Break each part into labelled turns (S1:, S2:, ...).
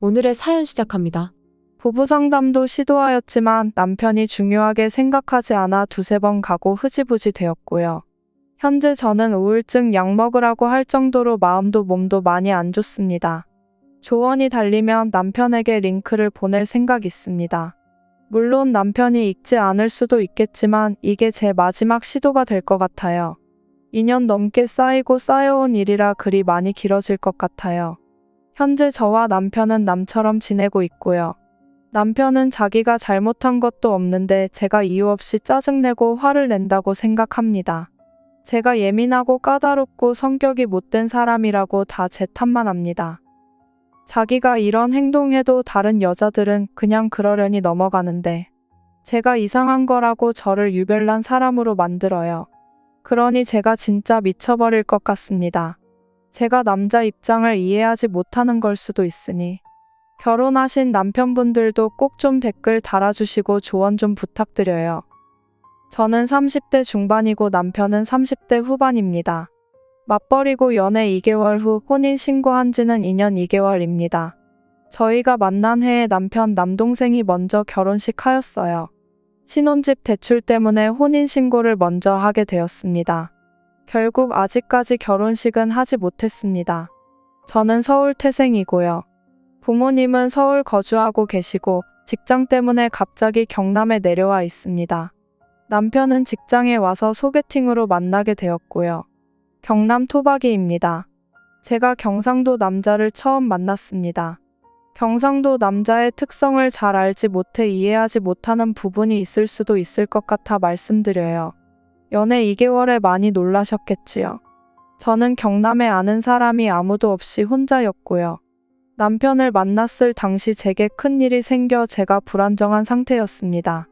S1: 오늘의 사연 시작합니다.
S2: 부부 상담도 시도하였지만 남편이 중요하게 생각하지 않아 두세 번 가고 흐지부지 되었고요. 현재 저는 우울증 약 먹으라고 할 정도로 마음도 몸도 많이 안 좋습니다. 조언이 달리면 남편에게 링크를 보낼 생각 있습니다. 물론 남편이 읽지 않을 수도 있겠지만 이게 제 마지막 시도가 될 것 같아요. 2년 넘게 쌓이고 쌓여온 일이라 글이 많이 길어질 것 같아요. 현재 저와 남편은 남처럼 지내고 있고요. 남편은 자기가 잘못한 것도 없는데 제가 이유 없이 짜증내고 화를 낸다고 생각합니다. 제가 예민하고 까다롭고 성격이 못된 사람이라고 다 제 탓만 합니다. 자기가 이런 행동해도 다른 여자들은 그냥 그러려니 넘어가는데 제가 이상한 거라고 저를 유별난 사람으로 만들어요. 그러니 제가 진짜 미쳐버릴 것 같습니다. 제가 남자 입장을 이해하지 못하는 걸 수도 있으니 결혼하신 남편분들도 꼭 좀 댓글 달아주시고 조언 좀 부탁드려요. 저는 30대 중반이고 남편은 30대 후반입니다. 맞벌이고 연애 2개월 후 혼인 신고한 지는 2년 2개월입니다. 저희가 만난 해에 남편 남동생이 먼저 결혼식 하였어요. 신혼집 대출 때문에 혼인 신고를 먼저 하게 되었습니다. 결국 아직까지 결혼식은 하지 못했습니다. 저는 서울 태생이고요. 부모님은 서울 거주하고 계시고 직장 때문에 갑자기 경남에 내려와 있습니다. 남편은 직장에 와서 소개팅으로 만나게 되었고요. 경남 토박이입니다. 제가 경상도 남자를 처음 만났습니다. 경상도 남자의 특성을 잘 알지 못해 이해하지 못하는 부분이 있을 수도 있을 것 같아 말씀드려요. 연애 2개월에 많이 놀라셨겠지요. 저는 경남에 아는 사람이 아무도 없이 혼자였고요. 남편을 만났을 당시 제게 큰일이 생겨 제가 불안정한 상태였습니다.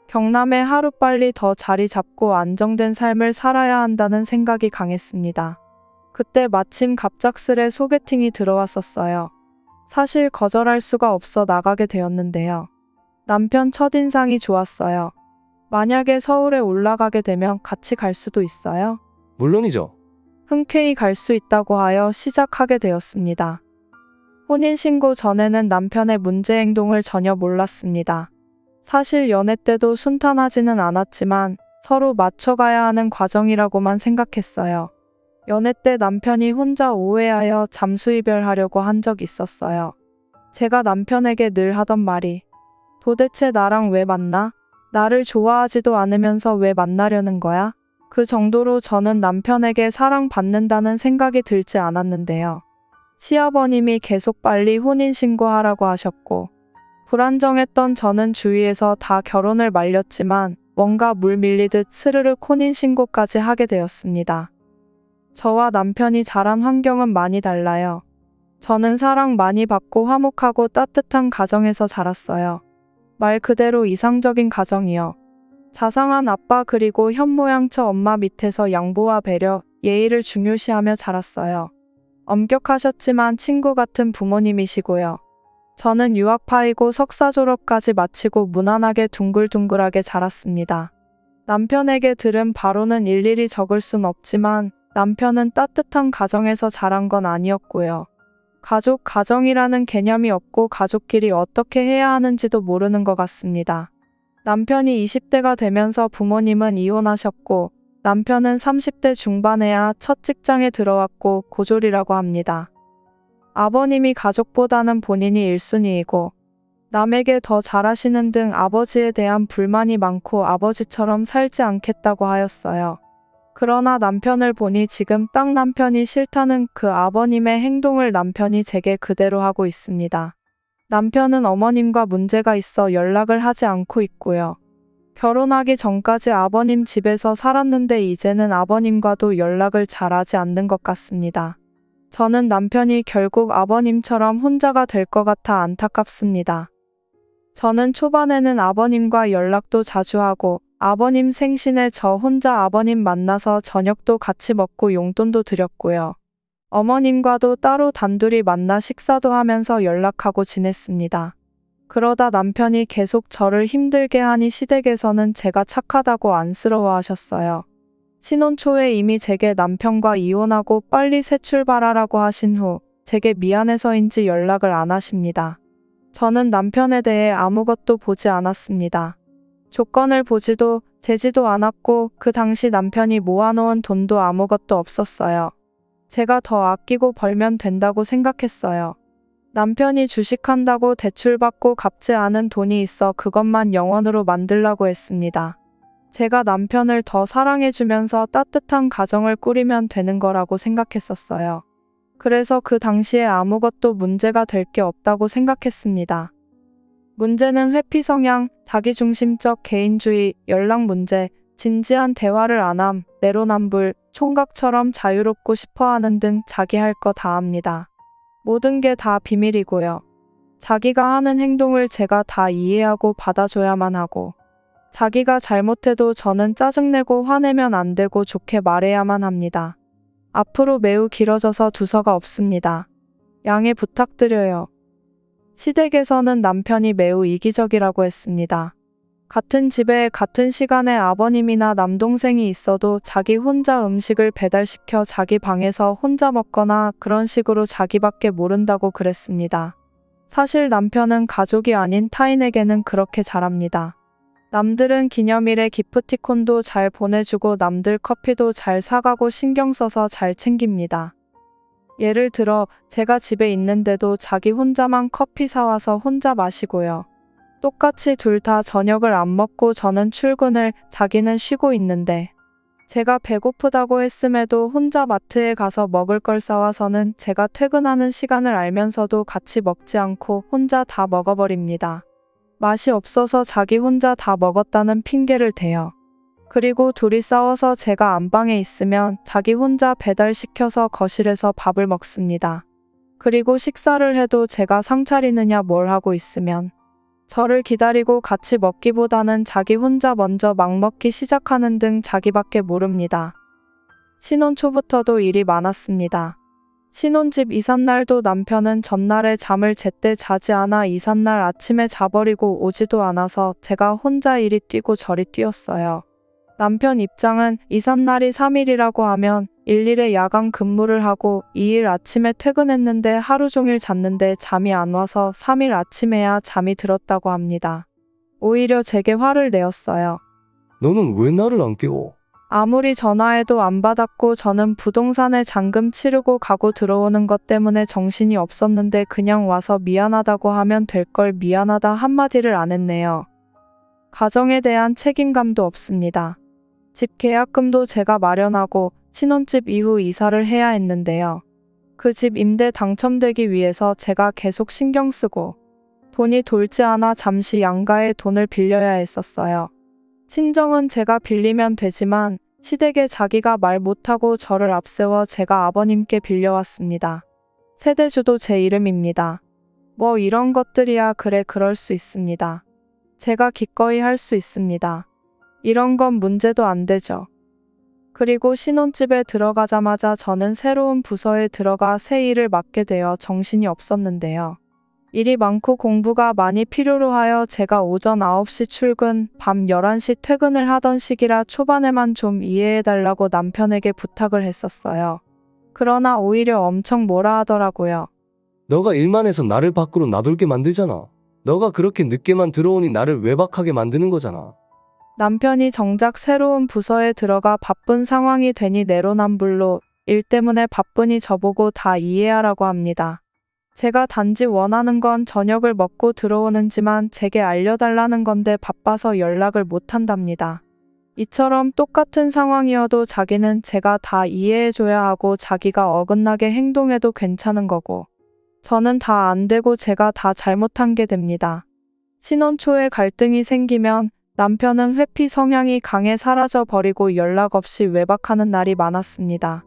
S2: 경남에 하루빨리 더 자리 잡고 안정된 삶을 살아야 한다는 생각이 강했습니다. 그때 마침 갑작스레 소개팅이 들어왔었어요. 사실 거절할 수가 없어 나가게 되었는데요. 남편 첫인상이 좋았어요. 만약에 서울에 올라가게 되면 같이 갈 수도 있어요?
S3: 물론이죠.
S2: 흔쾌히 갈 수 있다고 하여 시작하게 되었습니다. 혼인신고 전에는 남편의 문제 행동을 전혀 몰랐습니다. 사실 연애 때도 순탄하지는 않았지만 서로 맞춰가야 하는 과정이라고만 생각했어요. 연애 때 남편이 혼자 오해하여 잠수이별하려고 한 적 있었어요. 제가 남편에게 늘 하던 말이 도대체 나랑 왜 만나? 나를 좋아하지도 않으면서 왜 만나려는 거야? 그 정도로 저는 남편에게 사랑받는다는 생각이 들지 않았는데요. 시아버님이 계속 빨리 혼인신고하라고 하셨고 불안정했던 저는 주위에서 다 결혼을 말렸지만 뭔가 물 밀리듯 스르륵 혼인신고까지 하게 되었습니다. 저와 남편이 자란 환경은 많이 달라요. 저는 사랑 많이 받고 화목하고 따뜻한 가정에서 자랐어요. 말 그대로 이상적인 가정이요. 자상한 아빠 그리고 현모양처 엄마 밑에서 양보와 배려, 예의를 중요시하며 자랐어요. 엄격하셨지만 친구 같은 부모님이시고요. 저는 유학파이고 석사 졸업까지 마치고 무난하게 둥글둥글하게 자랐습니다. 남편에게 들은 바로는 일일이 적을 순 없지만 남편은 따뜻한 가정에서 자란 건 아니었고요. 가정이라는 개념이 없고 가족끼리 어떻게 해야 하는지도 모르는 것 같습니다. 남편이 20대가 되면서 부모님은 이혼하셨고 남편은 30대 중반에야 첫 직장에 들어왔고 고졸이라고 합니다. 아버님이 가족보다는 본인이 1순위이고 남에게 더 잘하시는 등 아버지에 대한 불만이 많고 아버지처럼 살지 않겠다고 하였어요. 그러나 남편을 보니 지금 딱 남편이 싫다는 그 아버님의 행동을 남편이 제게 그대로 하고 있습니다. 남편은 어머님과 문제가 있어 연락을 하지 않고 있고요. 결혼하기 전까지 아버님 집에서 살았는데 이제는 아버님과도 연락을 잘하지 않는 것 같습니다. 저는 남편이 결국 아버님처럼 혼자가 될 것 같아 안타깝습니다. 저는 초반에는 아버님과 연락도 자주 하고 아버님 생신에 저 혼자 아버님 만나서 저녁도 같이 먹고 용돈도 드렸고요. 어머님과도 따로 단둘이 만나 식사도 하면서 연락하고 지냈습니다. 그러다 남편이 계속 저를 힘들게 하니 시댁에서는 제가 착하다고 안쓰러워하셨어요. 신혼 초에 이미 제게 남편과 이혼하고 빨리 새 출발하라고 하신 후 제게 미안해서인지 연락을 안 하십니다. 저는 남편에 대해 아무것도 보지 않았습니다. 조건을 보지도 재지도 않았고 그 당시 남편이 모아놓은 돈도 아무것도 없었어요. 제가 더 아끼고 벌면 된다고 생각했어요. 남편이 주식한다고 대출받고 갚지 않은 돈이 있어 그것만 영원으로 만들라고 했습니다. 제가 남편을 더 사랑해주면서 따뜻한 가정을 꾸리면 되는 거라고 생각했었어요. 그래서 그 당시에 아무것도 문제가 될 게 없다고 생각했습니다. 문제는 회피 성향, 자기중심적 개인주의, 연락 문제, 진지한 대화를 안 함, 내로남불, 총각처럼 자유롭고 싶어하는 등 자기 할 거 다 합니다. 모든 게 다 비밀이고요. 자기가 하는 행동을 제가 다 이해하고 받아줘야만 하고, 자기가 잘못해도 저는 짜증내고 화내면 안 되고 좋게 말해야만 합니다. 앞으로 매우 길어져서 두서가 없습니다. 양해 부탁드려요. 시댁에서는 남편이 매우 이기적이라고 했습니다. 같은 집에 같은 시간에 아버님이나 남동생이 있어도 자기 혼자 음식을 배달시켜 자기 방에서 혼자 먹거나 그런 식으로 자기밖에 모른다고 그랬습니다. 사실 남편은 가족이 아닌 타인에게는 그렇게 잘합니다. 남들은 기념일에 기프티콘도 잘 보내주고 남들 커피도 잘 사가고 신경 써서 잘 챙깁니다. 예를 들어 제가 집에 있는데도 자기 혼자만 커피 사와서 혼자 마시고요. 똑같이 둘 다 저녁을 안 먹고 저는 출근을, 자기는 쉬고 있는데 제가 배고프다고 했음에도 혼자 마트에 가서 먹을 걸 사와서는 제가 퇴근하는 시간을 알면서도 같이 먹지 않고 혼자 다 먹어버립니다. 맛이 없어서 자기 혼자 다 먹었다는 핑계를 대요. 그리고 둘이 싸워서 제가 안방에 있으면 자기 혼자 배달시켜서 거실에서 밥을 먹습니다. 그리고 식사를 해도 제가 상 차리느냐 뭘 하고 있으면 저를 기다리고 같이 먹기보다는 자기 혼자 먼저 막 먹기 시작하는 등 자기밖에 모릅니다. 신혼 초부터도 일이 많았습니다. 신혼집 이삿날도 남편은 전날에 잠을 제때 자지 않아 이삿날 아침에 자버리고 오지도 않아서 제가 혼자 이리 뛰고 저리 뛰었어요. 남편 입장은 이삿날이 3일이라고 하면 1일에 야간 근무를 하고 2일 아침에 퇴근했는데 하루 종일 잤는데 잠이 안 와서 3일 아침에야 잠이 들었다고 합니다. 오히려 제게 화를 내었어요.
S1: 너는 왜 나를 안 깨워?
S2: 아무리 전화해도 안 받았고 저는 부동산에 잔금 치르고 가고 들어오는 것 때문에 정신이 없었는데 그냥 와서 미안하다고 하면 될 걸 미안하다 한마디를 안 했네요. 가정에 대한 책임감도 없습니다. 집 계약금도 제가 마련하고 신혼집 이후 이사를 해야 했는데요. 그 집 임대 당첨되기 위해서 제가 계속 신경 쓰고 돈이 돌지 않아 잠시 양가에 돈을 빌려야 했었어요. 친정은 제가 빌리면 되지만 시댁에 자기가 말 못하고 저를 앞세워 제가 아버님께 빌려왔습니다. 세대주도 제 이름입니다. 뭐 이런 것들이야 그래 그럴 수 있습니다. 제가 기꺼이 할 수 있습니다. 이런 건 문제도 안 되죠. 그리고 신혼집에 들어가자마자 저는 새로운 부서에 들어가 새 일을 맡게 되어 정신이 없었는데요. 일이 많고 공부가 많이 필요로 하여 제가 오전 9시 출근, 밤 11시 퇴근을 하던 시기라 초반에만 좀 이해해달라고 남편에게 부탁을 했었어요. 그러나 오히려 엄청 뭐라 하더라고요.
S1: 너가 일만 해서 나를 밖으로 나돌게 만들잖아. 너가 그렇게 늦게만 들어오니 나를 외박하게 만드는 거잖아.
S2: 남편이 정작 새로운 부서에 들어가 바쁜 상황이 되니 내로남불로 일 때문에 바쁘니 저보고 다 이해하라고 합니다. 제가 단지 원하는 건 저녁을 먹고 들어오는지만 제게 알려달라는 건데 바빠서 연락을 못 한답니다. 이처럼 똑같은 상황이어도 자기는 제가 다 이해해줘야 하고 자기가 어긋나게 행동해도 괜찮은 거고 저는 다 안 되고 제가 다 잘못한 게 됩니다. 신혼 초에 갈등이 생기면 남편은 회피 성향이 강해 사라져 버리고 연락 없이 외박하는 날이 많았습니다.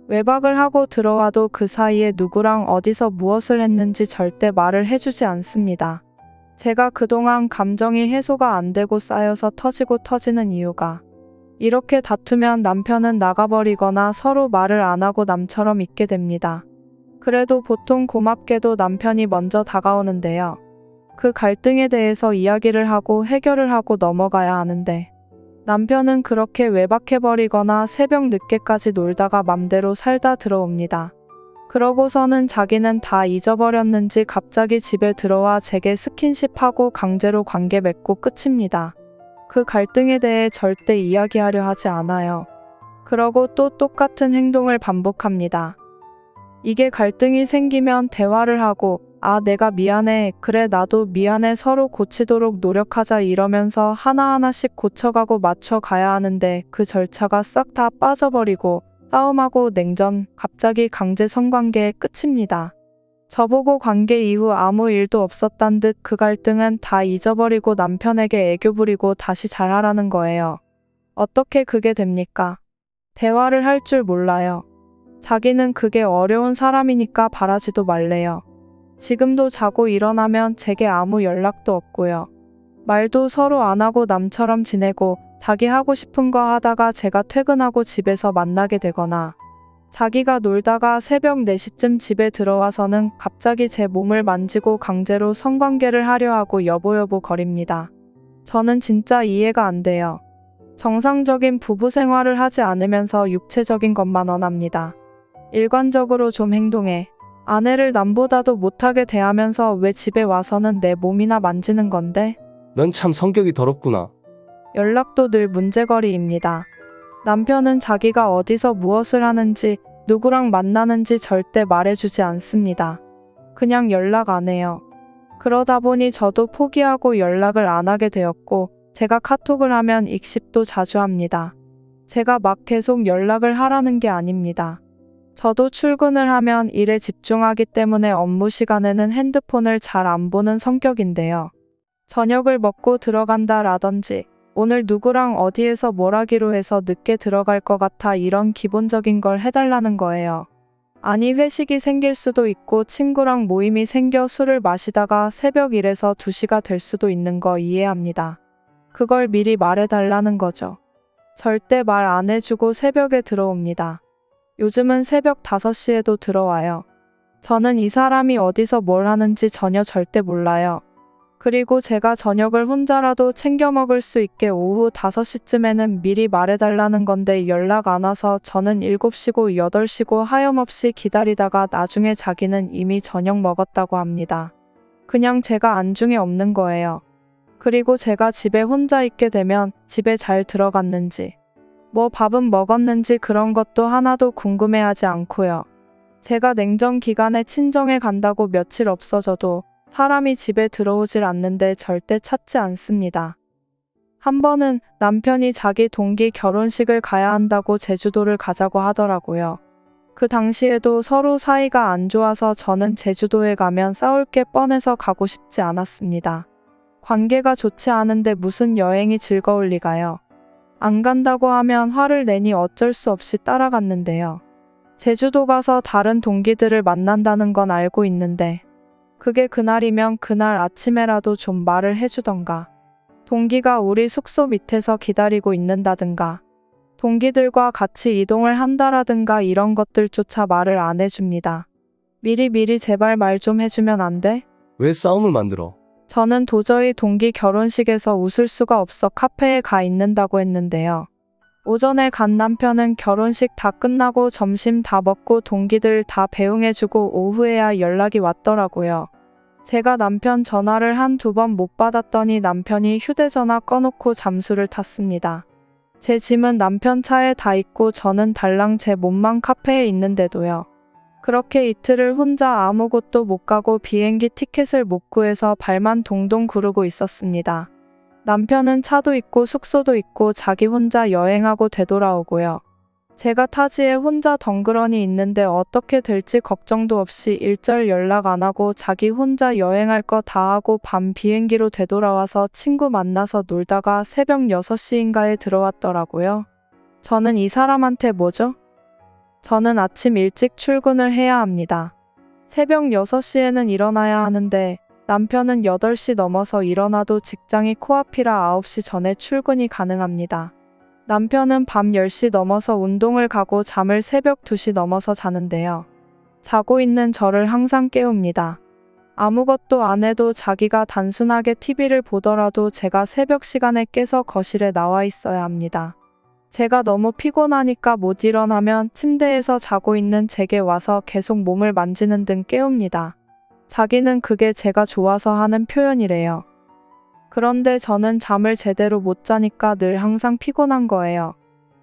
S2: 외박을 하고 들어와도 그 사이에 누구랑 어디서 무엇을 했는지 절대 말을 해주지 않습니다. 제가 그동안 감정이 해소가 안 되고 쌓여서 터지고 터지는 이유가 이렇게 다투면 남편은 나가버리거나 서로 말을 안 하고 남처럼 있게 됩니다. 그래도 보통 고맙게도 남편이 먼저 다가오는데요. 그 갈등에 대해서 이야기를 하고 해결을 하고 넘어가야 하는데 남편은 그렇게 외박해버리거나 새벽 늦게까지 놀다가 맘대로 살다 들어옵니다. 그러고서는 자기는 다 잊어버렸는지 갑자기 집에 들어와 제게 스킨십하고 강제로 관계 맺고 끝입니다. 그 갈등에 대해 절대 이야기하려 하지 않아요. 그러고 또 똑같은 행동을 반복합니다. 이게 갈등이 생기면 대화를 하고 내가 미안해. 그래, 나도 미안해. 서로 고치도록 노력하자 이러면서 하나하나씩 고쳐가고 맞춰가야 하는데 그 절차가 싹 다 빠져버리고 싸움하고 냉전, 갑자기 강제 성관계의 끝입니다. 저보고 관계 이후 아무 일도 없었단 듯 그 갈등은 다 잊어버리고 남편에게 애교 부리고 다시 잘하라는 거예요. 어떻게 그게 됩니까? 대화를 할 줄 몰라요. 자기는 그게 어려운 사람이니까 바라지도 말래요. 지금도 자고 일어나면 제게 아무 연락도 없고요. 말도 서로 안 하고 남처럼 지내고 자기 하고 싶은 거 하다가 제가 퇴근하고 집에서 만나게 되거나 자기가 놀다가 새벽 4시쯤 집에 들어와서는 갑자기 제 몸을 만지고 강제로 성관계를 하려 하고 여보여보 거립니다. 저는 진짜 이해가 안 돼요. 정상적인 부부 생활을 하지 않으면서 육체적인 것만 원합니다. 일관적으로 좀 행동해. 아내를 남보다도 못하게 대하면서 왜 집에 와서는 내 몸이나 만지는 건데?
S1: 넌 참 성격이 더럽구나.
S2: 연락도 늘 문제거리입니다. 남편은 자기가 어디서 무엇을 하는지, 누구랑 만나는지 절대 말해주지 않습니다. 그냥 연락 안 해요. 그러다 보니 저도 포기하고 연락을 안 하게 되었고, 제가 카톡을 하면 익십도 자주 합니다. 제가 막 계속 연락을 하라는 게 아닙니다. 저도 출근을 하면 일에 집중하기 때문에 업무 시간에는 핸드폰을 잘 안 보는 성격인데요. 저녁을 먹고 들어간다라든지 오늘 누구랑 어디에서 뭘 하기로 해서 늦게 들어갈 것 같아 이런 기본적인 걸 해달라는 거예요. 아니 회식이 생길 수도 있고 친구랑 모임이 생겨 술을 마시다가 새벽 1에서 2시가 될 수도 있는 거 이해합니다. 그걸 미리 말해달라는 거죠. 절대 말 안 해주고 새벽에 들어옵니다. 요즘은 새벽 5시에도 들어와요. 저는 이 사람이 어디서 뭘 하는지 전혀 절대 몰라요. 그리고 제가 저녁을 혼자라도 챙겨 먹을 수 있게 오후 5시쯤에는 미리 말해달라는 건데 연락 안 와서 저는 7시고 8시고 하염없이 기다리다가 나중에 자기는 이미 저녁 먹었다고 합니다. 그냥 제가 안중에 없는 거예요. 그리고 제가 집에 혼자 있게 되면 집에 잘 들어갔는지 뭐 밥은 먹었는지 그런 것도 하나도 궁금해하지 않고요. 제가 냉전 기간에 친정에 간다고 며칠 없어져도 사람이 집에 들어오질 않는데 절대 찾지 않습니다. 한 번은 남편이 자기 동기 결혼식을 가야 한다고 제주도를 가자고 하더라고요. 그 당시에도 서로 사이가 안 좋아서 저는 제주도에 가면 싸울 게 뻔해서 가고 싶지 않았습니다. 관계가 좋지 않은데 무슨 여행이 즐거울 리가요. 안 간다고 하면 화를 내니 어쩔 수 없이 따라갔는데요. 제주도 가서 다른 동기들을 만난다는 건 알고 있는데 그게 그날이면 그날 아침에라도 좀 말을 해주던가 동기가 우리 숙소 밑에서 기다리고 있는다든가 동기들과 같이 이동을 한다라든가 이런 것들조차 말을 안 해줍니다. 미리 제발 말 좀 해주면 안 돼?
S1: 왜 싸움을 만들어?
S2: 저는 도저히 동기 결혼식에서 웃을 수가 없어 카페에 가 있는다고 했는데요. 오전에 간 남편은 결혼식 다 끝나고 점심 다 먹고 동기들 다 배웅해주고 오후에야 연락이 왔더라고요. 제가 남편 전화를 한두 번 못 받았더니 남편이 휴대전화 꺼놓고 잠수를 탔습니다. 제 짐은 남편 차에 다 있고 저는 달랑 제 몸만 카페에 있는데도요. 그렇게 이틀을 혼자 아무 곳도 못 가고 비행기 티켓을 못 구해서 발만 동동 구르고 있었습니다. 남편은 차도 있고 숙소도 있고 자기 혼자 여행하고 되돌아오고요. 제가 타지에 혼자 덩그러니 있는데 어떻게 될지 걱정도 없이 일절 연락 안 하고 자기 혼자 여행할 거 다 하고 밤 비행기로 되돌아와서 친구 만나서 놀다가 새벽 6시인가에 들어왔더라고요. 저는 이 사람한테 뭐죠? 저는 아침 일찍 출근을 해야 합니다. 새벽 6시에는 일어나야 하는데 남편은 8시 넘어서 일어나도 직장이 코앞이라 9시 전에 출근이 가능합니다. 남편은 밤 10시 넘어서 운동을 가고 잠을 새벽 2시 넘어서 자는데요. 자고 있는 저를 항상 깨웁니다. 아무것도 안 해도 자기가 단순하게 TV를 보더라도 제가 새벽 시간에 깨서 거실에 나와 있어야 합니다. 제가 너무 피곤하니까 못 일어나면 침대에서 자고 있는 제게 와서 계속 몸을 만지는 등 깨웁니다. 자기는 그게 제가 좋아서 하는 표현이래요. 그런데 저는 잠을 제대로 못 자니까 늘 항상 피곤한 거예요.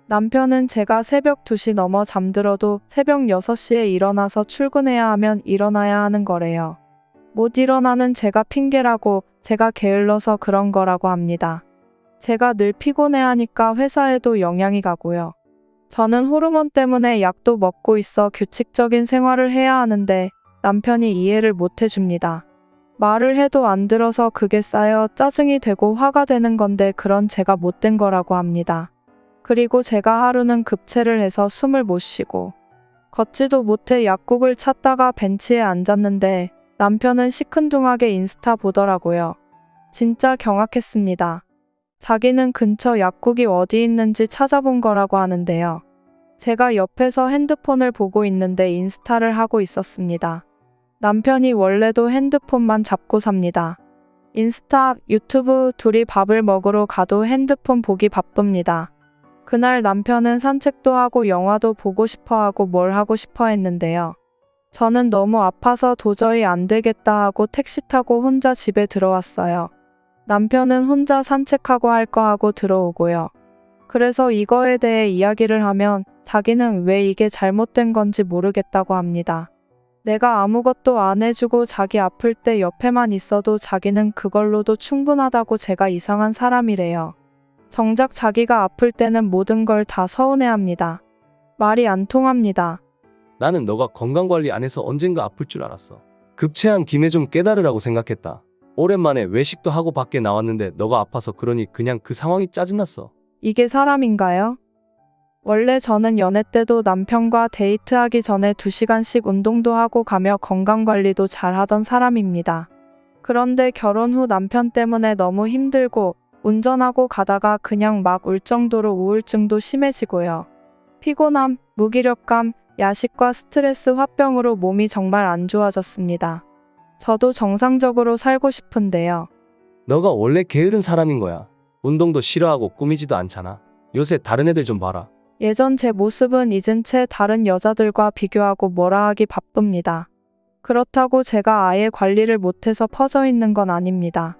S2: 남편은 제가 새벽 2시 넘어 잠들어도 새벽 6시에 일어나서 출근해야 하면 일어나야 하는 거래요. 못 일어나는 제가 핑계라고 제가 게을러서 그런 거라고 합니다. 제가 늘 피곤해하니까 회사에도 영향이 가고요. 저는 호르몬 때문에 약도 먹고 있어 규칙적인 생활을 해야 하는데 남편이 이해를 못 해줍니다. 말을 해도 안 들어서 그게 쌓여 짜증이 되고 화가 되는 건데 그런 제가 못된 거라고 합니다. 그리고 제가 하루는 급체를 해서 숨을 못 쉬고 걷지도 못해 약국을 찾다가 벤치에 앉았는데 남편은 시큰둥하게 인스타 보더라고요. 진짜 경악했습니다. 자기는 근처 약국이 어디 있는지 찾아본 거라고 하는데요. 제가 옆에서 핸드폰을 보고 있는데 인스타를 하고 있었습니다. 남편이 원래도 핸드폰만 잡고 삽니다. 인스타, 유튜브 둘이 밥을 먹으러 가도 핸드폰 보기 바쁩니다. 그날 남편은 산책도 하고 영화도 보고 싶어 하고 뭘 하고 싶어 했는데요. 저는 너무 아파서 도저히 안 되겠다 하고 택시 타고 혼자 집에 들어왔어요. 남편은 혼자 산책하고 할 거 하고 들어오고요. 그래서 이거에 대해 이야기를 하면 자기는 왜 이게 잘못된 건지 모르겠다고 합니다. 내가 아무것도 안 해주고 자기 아플 때 옆에만 있어도 자기는 그걸로도 충분하다고 제가 이상한 사람이래요. 정작 자기가 아플 때는 모든 걸 다 서운해합니다. 말이 안 통합니다.
S1: 나는 너가 건강관리 안 해서 언젠가 아플 줄 알았어. 급체한 김에 좀 깨달으라고 생각했다. 오랜만에 외식도 하고 밖에 나왔는데 너가 아파서 그러니 그냥 그 상황이 짜증났어.
S2: 이게 사람인가요? 원래 저는 연애 때도 남편과 데이트하기 전에 2시간씩 운동도 하고 가며 건강관리도 잘 하던 사람입니다. 그런데 결혼 후 남편 때문에 너무 힘들고 운전하고 가다가 그냥 막 울 정도로 우울증도 심해지고요. 피곤함, 무기력감, 야식과 스트레스 화병으로 몸이 정말 안 좋아졌습니다. 저도 정상적으로 살고 싶은데요.
S1: 너가 원래 게으른 사람인 거야. 운동도 싫어하고 꾸미지도 않잖아. 요새 다른 애들 좀 봐라.
S2: 예전 제 모습은 잊은 채 다른 여자들과 비교하고 뭐라 하기 바쁩니다. 그렇다고 제가 아예 관리를 못해서 퍼져 있는 건 아닙니다.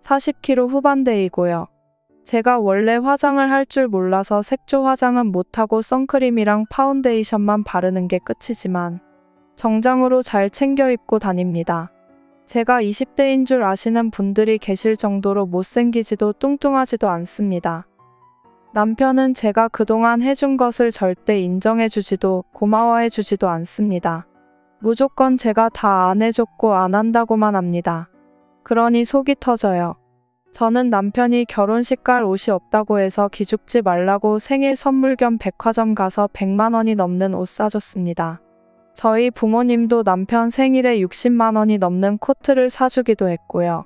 S2: 40kg 후반대이고요. 제가 원래 화장을 할 줄 몰라서 색조 화장은 못하고 선크림이랑 파운데이션만 바르는 게 끝이지만 정장으로 잘 챙겨 입고 다닙니다. 제가 20대인 줄 아시는 분들이 계실 정도로 못생기지도 뚱뚱하지도 않습니다. 남편은 제가 그동안 해준 것을 절대 인정해주지도 고마워해주지도 않습니다. 무조건 제가 다 안 해줬고 안 한다고만 합니다. 그러니 속이 터져요. 저는 남편이 결혼식 갈 옷이 없다고 해서 기죽지 말라고 생일 선물 겸 백화점 가서 100만 원이 넘는 옷 사줬습니다. 저희 부모님도 남편 생일에 60만 원이 넘는 코트를 사주기도 했고요.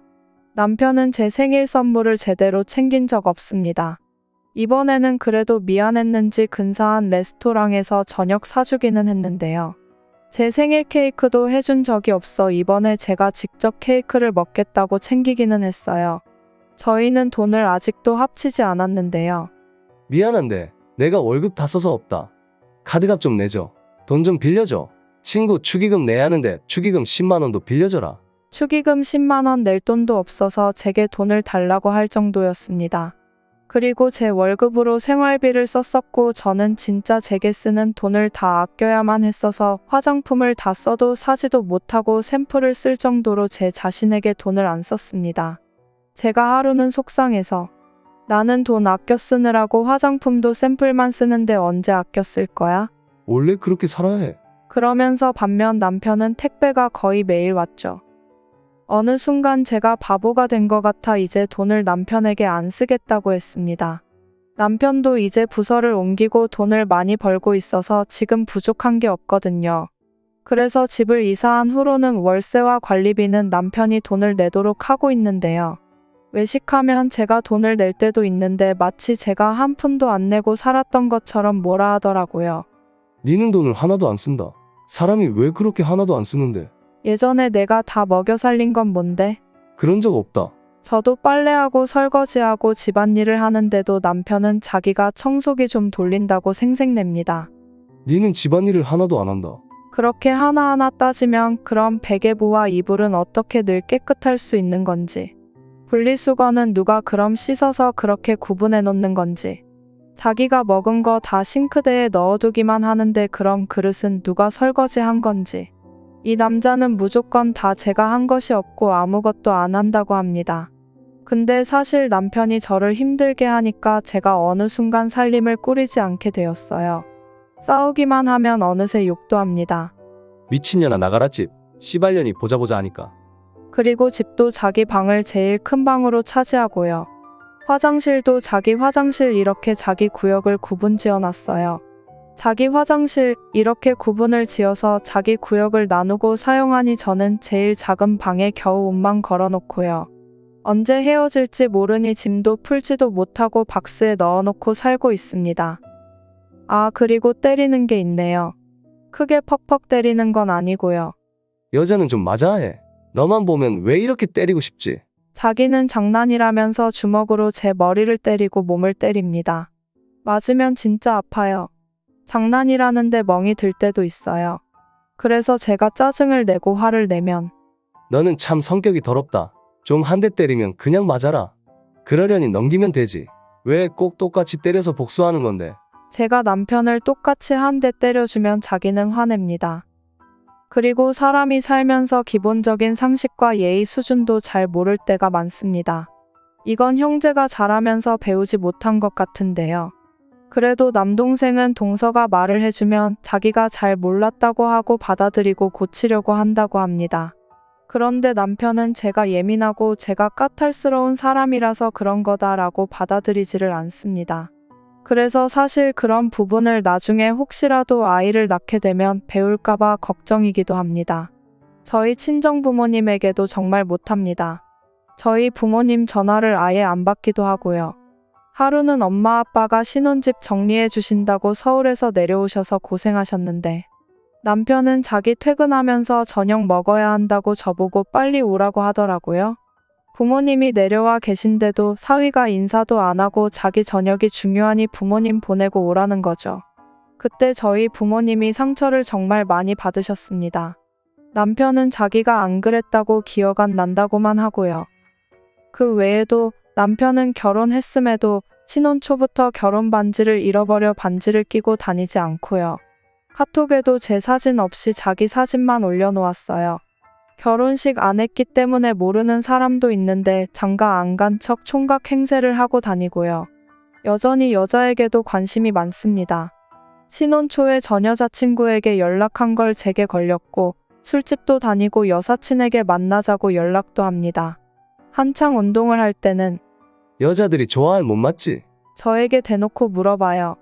S2: 남편은 제 생일 선물을 제대로 챙긴 적 없습니다. 이번에는 그래도 미안했는지 근사한 레스토랑에서 저녁 사주기는 했는데요. 제 생일 케이크도 해준 적이 없어 이번에 제가 직접 케이크를 먹겠다고 챙기기는 했어요. 저희는 돈을 아직도 합치지 않았는데요.
S1: 미안한데 내가 월급 다 써서 없다. 카드값 좀 내줘. 돈 좀 빌려줘. 친구 축의금 내야 하는데 축의금 10만 원도 빌려줘라.
S2: 축의금 10만 원 낼 돈도 없어서 제게 돈을 달라고 할 정도였습니다. 그리고 제 월급으로 생활비를 썼었고 저는 진짜 제게 쓰는 돈을 다 아껴야만 했어서 화장품을 다 써도 사지도 못하고 샘플을 쓸 정도로 제 자신에게 돈을 안 썼습니다. 제가 하루는 속상해서 나는 돈 아껴 쓰느라고 화장품도 샘플만 쓰는데 언제 아껴 쓸 거야?
S1: 원래 그렇게 살아야 해.
S2: 그러면서 반면 남편은 택배가 거의 매일 왔죠. 어느 순간 제가 바보가 된 것 같아 이제 돈을 남편에게 안 쓰겠다고 했습니다. 남편도 이제 부서를 옮기고 돈을 많이 벌고 있어서 지금 부족한 게 없거든요. 그래서 집을 이사한 후로는 월세와 관리비는 남편이 돈을 내도록 하고 있는데요. 외식하면 제가 돈을 낼 때도 있는데 마치 제가 한 푼도 안 내고 살았던 것처럼 뭐라 하더라고요.
S1: 니는 돈을 하나도 안 쓴다. 사람이 왜 그렇게 하나도 안 쓰는데?
S2: 예전에 내가 다 먹여 살린 건 뭔데?
S1: 그런 적 없다.
S2: 저도 빨래하고 설거지하고 집안일을 하는데도 남편은 자기가 청소기 좀 돌린다고 생색냅니다.
S1: 니는 집안일을 하나도 안 한다.
S2: 그렇게 하나하나 따지면 그럼 베개부와 이불은 어떻게 늘 깨끗할 수 있는 건지, 분리수거는 누가 그럼 씻어서 그렇게 구분해 놓는 건지, 자기가 먹은 거 다 싱크대에 넣어두기만 하는데 그럼 그릇은 누가 설거지한 건지, 이 남자는 무조건 다 제가 한 것이 없고 아무것도 안 한다고 합니다. 근데 사실 남편이 저를 힘들게 하니까 제가 어느 순간 살림을 꾸리지 않게 되었어요. 싸우기만 하면 어느새 욕도 합니다.
S1: 미친년아 나가라 집. 씨발년이 보자 하니까.
S2: 그리고 집도 자기 방을 제일 큰 방으로 차지하고요. 화장실도 자기 화장실 이렇게 자기 구역을 구분 지어놨어요. 자기 화장실 이렇게 구분을 지어서 자기 구역을 나누고 사용하니 저는 제일 작은 방에 겨우 옷만 걸어놓고요. 언제 헤어질지 모르니 짐도 풀지도 못하고 박스에 넣어놓고 살고 있습니다. 아, 그리고 때리는 게 있네요. 크게 퍽퍽 때리는 건 아니고요.
S1: 여자는 좀 맞아해. 너만 보면 왜 이렇게 때리고 싶지?
S2: 자기는 장난이라면서 주먹으로 제 머리를 때리고 몸을 때립니다. 맞으면 진짜 아파요. 장난이라는데 멍이 들 때도 있어요. 그래서 제가 짜증을 내고 화를 내면
S1: 너는 참 성격이 더럽다. 좀 한 대 때리면 그냥 맞아라. 그러려니 넘기면 되지. 왜 꼭 똑같이 때려서 복수하는 건데?
S2: 제가 남편을 똑같이 한 대 때려주면 자기는 화냅니다. 그리고 사람이 살면서 기본적인 상식과 예의 수준도 잘 모를 때가 많습니다. 이건 형제가 자라면서 배우지 못한 것 같은데요. 그래도 남동생은 동서가 말을 해주면 자기가 잘 몰랐다고 하고 받아들이고 고치려고 한다고 합니다. 그런데 남편은 제가 예민하고 제가 까탈스러운 사람이라서 그런 거다라고 받아들이지를 않습니다. 그래서 사실 그런 부분을 나중에 혹시라도 아이를 낳게 되면 배울까봐 걱정이기도 합니다. 저희 친정부모님에게도 정말 못합니다. 저희 부모님 전화를 아예 안 받기도 하고요. 하루는 엄마 아빠가 신혼집 정리해 주신다고 서울에서 내려오셔서 고생하셨는데 남편은 자기 퇴근하면서 저녁 먹어야 한다고 저보고 빨리 오라고 하더라고요. 부모님이 내려와 계신데도 사위가 인사도 안 하고 자기 저녁이 중요하니 부모님 보내고 오라는 거죠. 그때 저희 부모님이 상처를 정말 많이 받으셨습니다. 남편은 자기가 안 그랬다고 기억 안 난다고만 하고요. 그 외에도 남편은 결혼했음에도 신혼 초부터 결혼 반지를 잃어버려 반지를 끼고 다니지 않고요. 카톡에도 제 사진 없이 자기 사진만 올려놓았어요. 결혼식 안 했기 때문에 모르는 사람도 있는데 장가 안 간 척 총각 행세를 하고 다니고요. 여전히 여자에게도 관심이 많습니다. 신혼 초에 전 여자친구에게 연락한 걸 제게 걸렸고 술집도 다니고 여사친에게 만나자고 연락도 합니다. 한창 운동을 할 때는
S1: 여자들이 좋아할 못 맞지?
S2: 저에게 대놓고 물어봐요.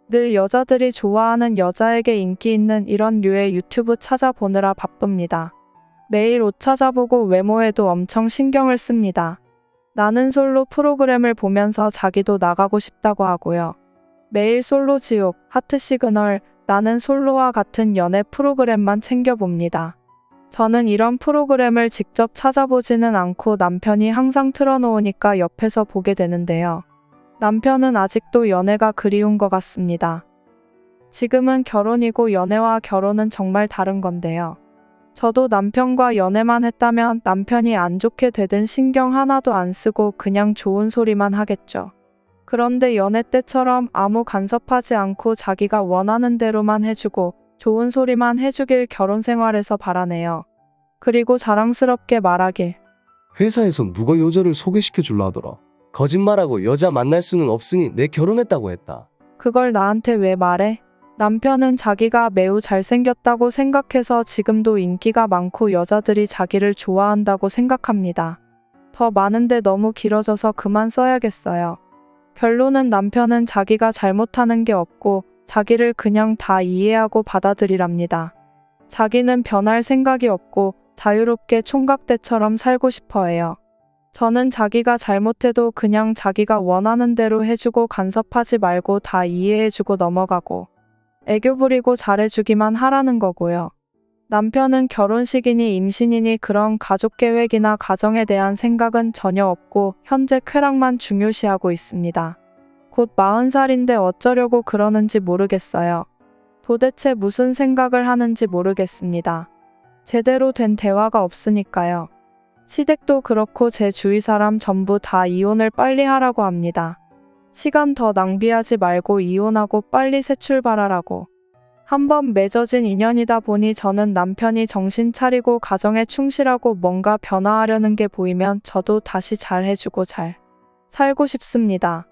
S2: 늘 여자들이 좋아하는 여자에게 인기 있는 이런 류의 유튜브 찾아보느라 바쁩니다. 매일 옷 찾아보고 외모에도 엄청 신경을 씁니다. 나는 솔로 프로그램을 보면서 자기도 나가고 싶다고 하고요. 매일 솔로 지옥, 하트 시그널, 나는 솔로와 같은 연애 프로그램만 챙겨봅니다. 저는 이런 프로그램을 직접 찾아보지는 않고 남편이 항상 틀어놓으니까 옆에서 보게 되는데요. 남편은 아직도 연애가 그리운 것 같습니다. 지금은 결혼이고 연애와 결혼은 정말 다른 건데요. 저도 남편과 연애만 했다면 남편이 안 좋게 되든 신경 하나도 안 쓰고 그냥 좋은 소리만 하겠죠. 그런데 연애 때처럼 아무 간섭하지 않고 자기가 원하는 대로만 해주고 좋은 소리만 해주길 결혼 생활에서 바라네요. 그리고 자랑스럽게 말하길.
S1: 회사에서 누가 여자를 소개시켜 줄라 하더라. 거짓말하고 여자 만날 수는 없으니 내 결혼했다고 했다.
S2: 그걸 나한테 왜 말해? 남편은 자기가 매우 잘생겼다고 생각해서 지금도 인기가 많고 여자들이 자기를 좋아한다고 생각합니다. 더 많은데 너무 길어져서 그만 써야겠어요. 결론은 남편은 자기가 잘못하는 게 없고 자기를 그냥 다 이해하고 받아들이랍니다. 자기는 변할 생각이 없고 자유롭게 총각 때처럼 살고 싶어 해요. 저는 자기가 잘못해도 그냥 자기가 원하는 대로 해주고 간섭하지 말고 다 이해해주고 넘어가고 애교 부리고 잘해주기만 하라는 거고요. 남편은 결혼식이니 임신이니 그런 가족 계획이나 가정에 대한 생각은 전혀 없고 현재 쾌락만 중요시하고 있습니다. 곧 40살인데 어쩌려고 그러는지 모르겠어요. 도대체 무슨 생각을 하는지 모르겠습니다. 제대로 된 대화가 없으니까요. 시댁도 그렇고 제 주위 사람 전부 다 이혼을 빨리 하라고 합니다. 시간 더 낭비하지 말고 이혼하고 빨리 새 출발하라고. 한번 맺어진 인연이다 보니 저는 남편이 정신 차리고 가정에 충실하고 뭔가 변화하려는 게 보이면 저도 다시 잘 해주고 잘 살고 싶습니다.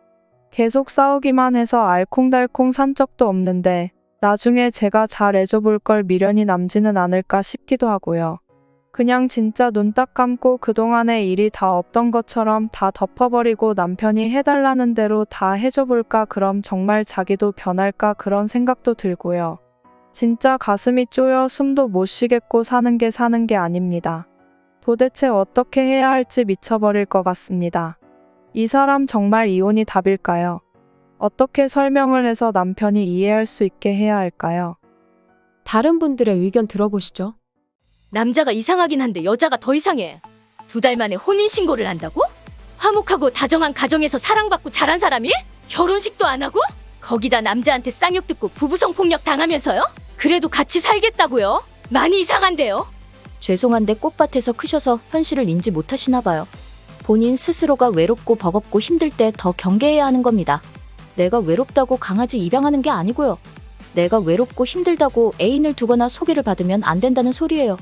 S2: 계속 싸우기만 해서 알콩달콩 산 적도 없는데 나중에 제가 잘 해줘볼 걸 미련이 남지는 않을까 싶기도 하고요. 그냥 진짜 눈 딱 감고 그동안의 일이 다 없던 것처럼 다 덮어버리고 남편이 해달라는 대로 다 해줘볼까, 그럼 정말 자기도 변할까, 그런 생각도 들고요. 진짜 가슴이 쪼여 숨도 못 쉬겠고 사는 게 아닙니다. 도대체 어떻게 해야 할지 미쳐버릴 것 같습니다. 이 사람 정말 이혼이 답일까요? 어떻게 설명을 해서 남편이 이해할 수 있게 해야 할까요?
S3: 다른 분들의 의견 들어보시죠.
S4: 남자가 이상하긴 한데 여자가 더 이상해. 2달 만에 혼인신고를 한다고? 화목하고 다정한 가정에서 사랑받고 자란 사람이? 결혼식도 안 하고? 거기다 남자한테 쌍욕 듣고 부부성 폭력 당하면서요? 그래도 같이 살겠다고요? 많이 이상한데요?
S5: 죄송한데 꽃밭에서 크셔서 현실을 인지 못하시나 봐요. 본인 스스로가 외롭고 버겁고 힘들 때 더 경계해야 하는 겁니다. 내가 외롭다고 강아지 입양하는 게 아니고요. 내가 외롭고 힘들다고 애인을 두거나 소개를 받으면 안 된다는 소리예요.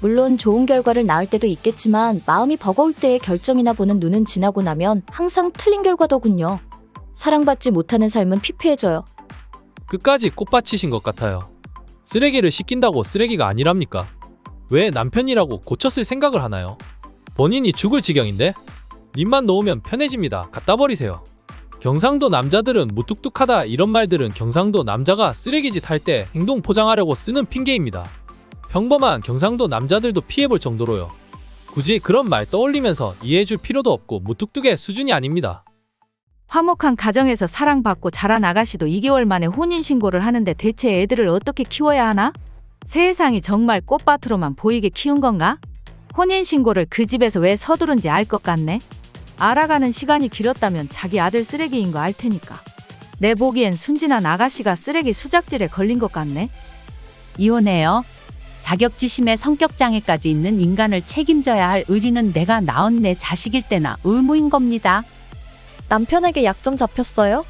S5: 물론 좋은 결과를 낳을 때도 있겠지만 마음이 버거울 때의 결정이나 보는 눈은 지나고 나면 항상 틀린 결과더군요. 사랑받지 못하는 삶은 피폐해져요.
S6: 끝까지 꽃밭이신 것 같아요. 쓰레기를 씻긴다고 쓰레기가 아니랍니까? 왜 남편이라고 고쳤을 생각을 하나요? 본인이 죽을 지경인데? 님만 놓으면 편해집니다. 갖다 버리세요. 경상도 남자들은 무뚝뚝하다 이런 말들은 경상도 남자가 쓰레기짓 할 때 행동 포장하려고 쓰는 핑계입니다. 평범한 경상도 남자들도 피해볼 정도로요. 굳이 그런 말 떠올리면서 이해해줄 필요도 없고 무뚝뚝의 수준이 아닙니다.
S7: 화목한 가정에서 사랑받고 자란 아가씨도 2개월 만에 혼인신고를 하는데 대체 애들을 어떻게 키워야 하나? 세상이 정말 꽃밭으로만 보이게 키운 건가? 혼인신고를 그 집에서 왜 서두른지 알 것 같네. 알아가는 시간이 길었다면 자기 아들 쓰레기인 거 알 테니까. 내 보기엔 순진한 아가씨가 쓰레기 수작질에 걸린 것 같네.
S8: 이혼해요. 자격지심에 성격장애까지 있는 인간을 책임져야 할 의리는 내가 낳은 내 자식일 때나 의무인 겁니다.
S9: 남편에게 약점 잡혔어요?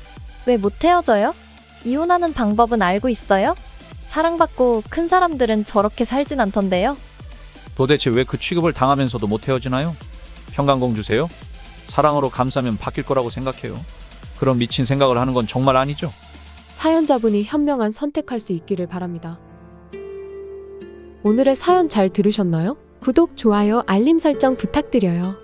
S9: 왜 못 헤어져요? 이혼하는 방법은 알고 있어요? 사랑받고 큰 사람들은 저렇게 살진 않던데요?
S10: 도대체 왜 그 취급을 당하면서도 못 헤어지나요? 평강공주세요? 사랑으로 감싸면 바뀔 거라고 생각해요. 그런 미친 생각을 하는 건 정말 아니죠?
S3: 사연자분이 현명한 선택할 수 있기를 바랍니다. 오늘의 사연 잘 들으셨나요? 구독, 좋아요, 알림 설정 부탁드려요.